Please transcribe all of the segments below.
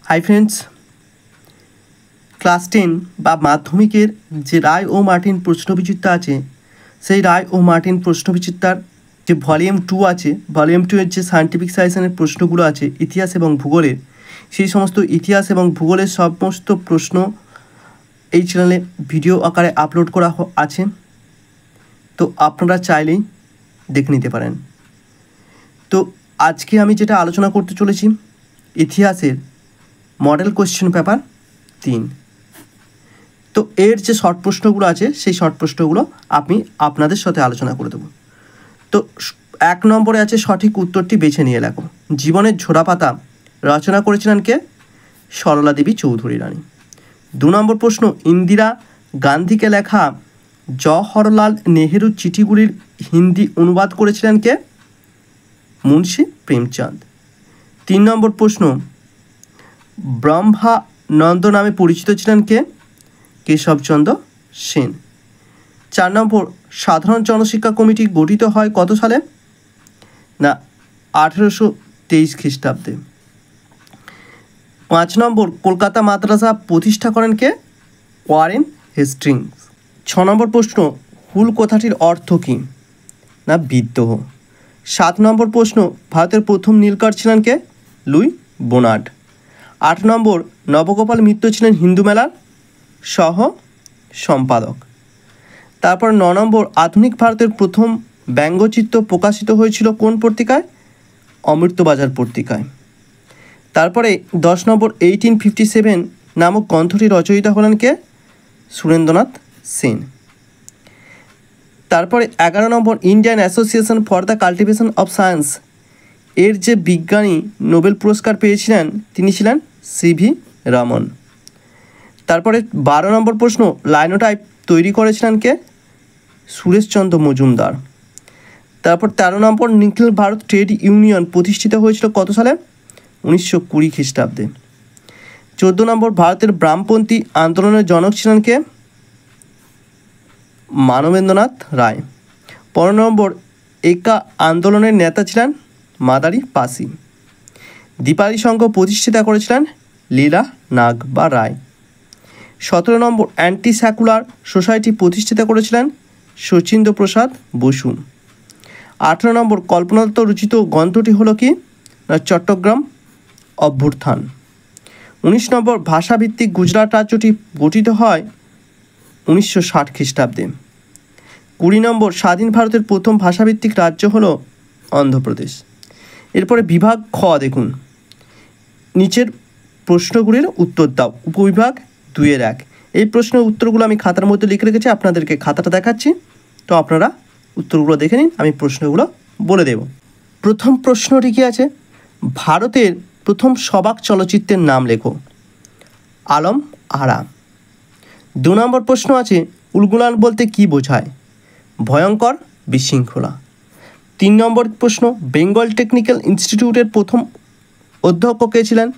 Hi friends, class 10 বা মাধ্যমিকের যে রায় ও মার্টিন প্রশ্নবিচিত্রা আছে, সেই রায় ও মার্টিন প্রশ্নবিচিত্রার যে ভলিউম 2 আছে, ভলিউম 2 এর যে সায়েন্টিফিক সাজেশনের প্রশ্নগুলো আছে ইতিহাস এবং ভূগোলের, সেই সমস্ত ইতিহাস এবং ভূগোলের সমস্ত প্রশ্ন এই চ্যানেলে ভিডিও আকারে আপলোড করা আছে। তো আপনারা চাইলেই দেখে নিতে পারেন। তো আজকে আমি যেটা আলোচনা করতে চলেছি, ইতিহাসের মডেল কোয়েশ্চেন পেপার 3। তো এর যে শর্ট প্রশ্নগুলো আছে সেই শর্ট প্রশ্নগুলো আমি আপনাদের সাথে আলোচনা করে দেবো। তো 1 নম্বরে আছে সঠিক উত্তরটি বেছে নিয়ে লেখো। জীবনের ঝোড়াপাতা রচনা করেছিলেন কে? সরলা দেবী চৌধুরী রানী। 2 নম্বর প্রশ্ন, ইন্দিরা গান্ধীকে লেখা জওহরলাল নেহেরুর চিঠিগুলির হিন্দি অনুবাদ করেছিলেন কে? মুন্সি প্রেমচাঁদ। 3 নম্বর প্রশ্ন, ব্রহ্মানন্দ নামে পরিচিত ছিলেন কে? কেশবচন্দ্র সেন। 4 নম্বর, সাধারণ জনশিক্ষা কমিটি গঠিত হয় কত সালে? না, 1823 খ্রিস্টাব্দে। 5 নম্বর, কলকাতা মাদ্রাসা প্রতিষ্ঠা করেন কে? Warren Hastings. 6 নম্বর প্রশ্ন, হুল কথাটির অর্থ কী? না, বিদ্রোহ। 7 নম্বর প্রশ্ন, ভারতের প্রথম নীলকর ছিলেন কে? Luis Bonnard. 8 নম্বর, নবগোপাল মিত্র ছিলেন হিন্দু মেলার সহ সম্পাদক। তারপর 9 নম্বর, আধুনিক ভারতের প্রথম ব্যঙ্গচিত্র প্রকাশিত হয়েছিল কোন পত্রিকায়? অমৃতবাজার পত্রিকায়। তারপরে 10 নম্বর, 1857 নামক গ্রন্থটি রচয়িতা হলেন কে? সুরেন্দ্রনাথ সেন। তারপরে 11 number, Indian Association for the Cultivation of Science এর যে বিজ্ঞানী নোবেল পুরস্কার পেয়েছিলেন তিনি ছিলেন সিভি রামন। তারপরে 12 নম্বর প্রশ্ন, লাইনোটাইপ তৈরি করেছিলেন কে? সুরেশচন্দ্র মজুমদার। তারপর 13 নম্বর, নিখিল ভারত ট্রেড ইউনিয়ন প্রতিষ্ঠিত হয়েছিল কত সালে? 1920 খ্রিস্টাব্দে। 14 নম্বর, ভারতের বামপন্থী আন্দোলনের জনক ছিলেন কে? মানবেন্দ্রনাথ রায়। 15 নম্বর, একা আন্দোলনের নেতা ছিলেন মাদারি পাসি। দীপালি সংঘ প্রতিষ্ঠিতা করেছিলেন লীলা নাগ বা রায়। 17 নম্বর, অ্যান্টি সেকুলার সোসাইটি প্রতিষ্ঠিত করেছিলেন শচীন্দ্র প্রসাদ বসু। 18 নম্বর, কল্পনা দত্ত রচিত গ্রন্থটি হলো কি? না, চট্টগ্রাম অভ্যুত্থান। 19 নম্বর, ভাষাভিত্তিক গুজরাট রাজ্যটি গঠিত হয় 1960 খ্রিস্টাব্দে। 20 নম্বর, স্বাধীন ভারতের প্রথম ভাষাভিত্তিক রাজ্য হলো অন্ধ্রপ্রদেশ। এরপরে বিভাগ খ দেখুন, নিচের প্রশ্নগুলির উত্তর দাও। উপবিভাগ 2-1। এই প্রশ্নের উত্তরগুলো আমি খাতার মধ্যে লিখে রেখেছি, আপনাদেরকে খাতাটা দেখাচ্ছি, তো আপনারা উত্তরগুলো দেখে নিন, আমি প্রশ্নগুলো বলে দেব। প্রথম প্রশ্নটি কি আছে? ভারতের প্রথম সবাক চলচ্চিত্রের নাম লেখো। আলম আরা। 2 নম্বর প্রশ্ন আছে, উলগুলান বলতে কি বোঝায়? ভয়ঙ্কর বিশৃঙ্খলা। 3 নম্বর প্রশ্ন, বেঙ্গল টেকনিক্যাল ইনস্টিটিউটের প্রথম অধ্যক্ষ কে ছিলেন?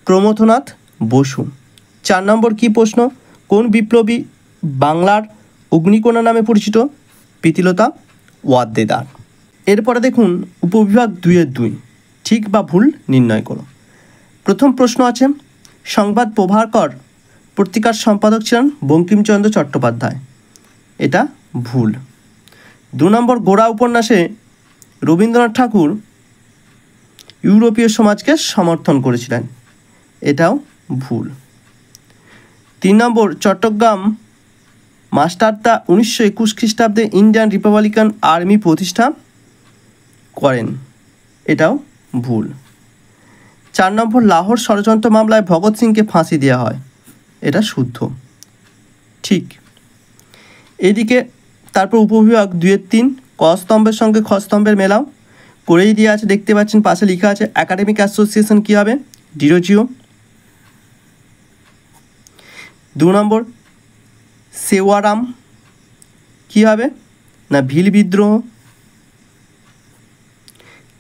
প্রমথনাথ বসু। 4 নম্বর কি প্রশ্ন, কোন বিপ্লবী বাংলার অগ্নিকণা নামে পরিচিত? প্রীতিলতা ওয়াদ্দেদার। এরপরে দেখুন উপবিভাগ 2-2, ঠিক বা ভুল নির্ণয় করো। প্রথম প্রশ্ন আছে, সংবাদ প্রভাকর পত্রিকার সম্পাদক ছিলেন বঙ্কিমচন্দ্র চট্টোপাধ্যায়। এটা ভুল। 2 নম্বর, গোড়া উপন্যাসে রবীন্দ্রনাথ ঠাকুর ইউরোপীয় সমাজকে সমর্থন করেছিলেন। এটাও ভুল। 3 নম্বর, চট্টগ্রাম মাস্টারদা 1921 খ্রিস্টাব্দে ইন্ডিয়ান রিপাবলিকান আর্মি প্রতিষ্ঠা করেন। এটাও ভুল। 4 নম্বর, লাহোর ষড়যন্ত্র মামলায় ভগৎ সিংকে ফাঁসি দেওয়া হয়। এটা শুদ্ধ, ঠিক। এদিকে তারপর উপবিভাগ 2-3, ক স্তম্ভের সঙ্গে খ স্তম্ভের মেলাও করেই দিয়ে আছে, দেখতে পাচ্ছেন পাশে লেখা আছে একাডেমিক অ্যাসোসিয়েশন কী হবে? ডিরোজিও। 2 নম্বর, সেওয়ারাম কী হবে? না, ভিল বিদ্রোহ।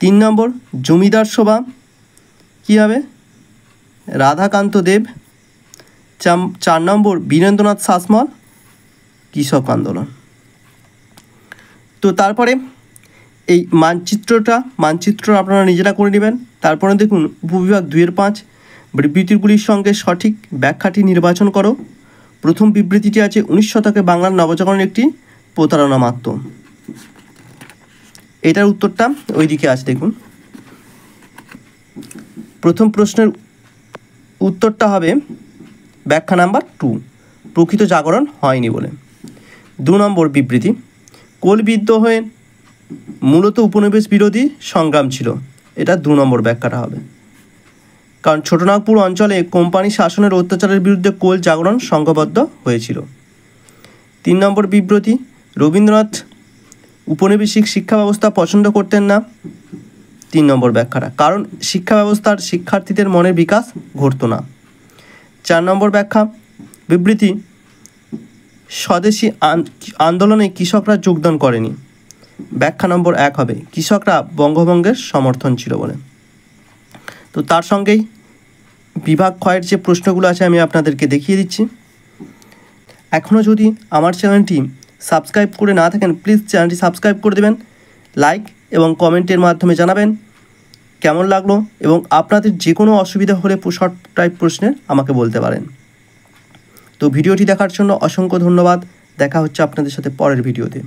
3 নম্বর, জমিদার সভা কী হবে? রাধাকান্ত দেব। 4 নম্বর, বীরেন্দ্রনাথ শাসমল কৃষক আন্দোলন। তো তারপরে এই মানচিত্র আপনারা নিজেরা করে নেবেন। তারপরে দেখুন উপবিভাগ 2-5, বিবৃতিগুলির সঙ্গে সঠিক ব্যাখ্যাটি নির্বাচন করো। প্রথম বিবৃতিটি আছে 19 শতকে বাংলার নবজাগরণ একটি প্রতারণা মাত্র। এটার উত্তরটা ওইদিকে আছে দেখুন। প্রথম প্রশ্নের উত্তরটা হবে ব্যাখ্যা নাম্বার 2, প্রকৃত জাগরণ হয়নি বলে। 2 নম্বর বিবৃতি, কোল বিদ্রোহে মূলত উপনিবেশ বিরোধী সংগ্রাম ছিল। এটা 2 নম্বর ব্যাখ্যাটা হবে, কারণ ছোটনাগপুর অঞ্চলে কোম্পানি শাসনের অত্যাচারের বিরুদ্ধে কোল জাগরণ সংঘবদ্ধ হয়েছিল। 3 নম্বর বিবৃতি, রবীন্দ্রনাথ উপনিবেশিক শিক্ষা ব্যবস্থা পছন্দ করতেন না। 3 নম্বর ব্যাখ্যাটা, কারণ শিক্ষা ব্যবস্থার শিক্ষার্থীদের মনের বিকাশ ঘটতো না। 4 নম্বর ব্যাখ্যা, বিবৃতি, স্বদেশী আন্দোলনে কৃষকরা যোগদান করেনি। ব্যাখ্যা নম্বর 1 হবে, কৃষকরা বঙ্গভঙ্গের সমর্থন ছিল বলে। তো তার সঙ্গেই বিভাগ ক্ষয়ের যে প্রশ্নগুলো আছে আমি আপনাদেরকে দেখিয়ে দিচ্ছি। এখনও যদি আমার চ্যানেলটি সাবস্ক্রাইব করে না থাকেন, প্লিজ চ্যানেলটি সাবস্ক্রাইব করে দেবেন, লাইক এবং কমেন্টের মাধ্যমে জানাবেন কেমন লাগলো, এবং আপনাদের যে কোনো অসুবিধা হলে শর্ট টাইপ প্রশ্নের আমাকে বলতে পারেন। তো ভিডিওটি দেখার জন্য অসংখ্য ধন্যবাদ। দেখা হচ্ছে আপনাদের সাথে পরের ভিডিওতে।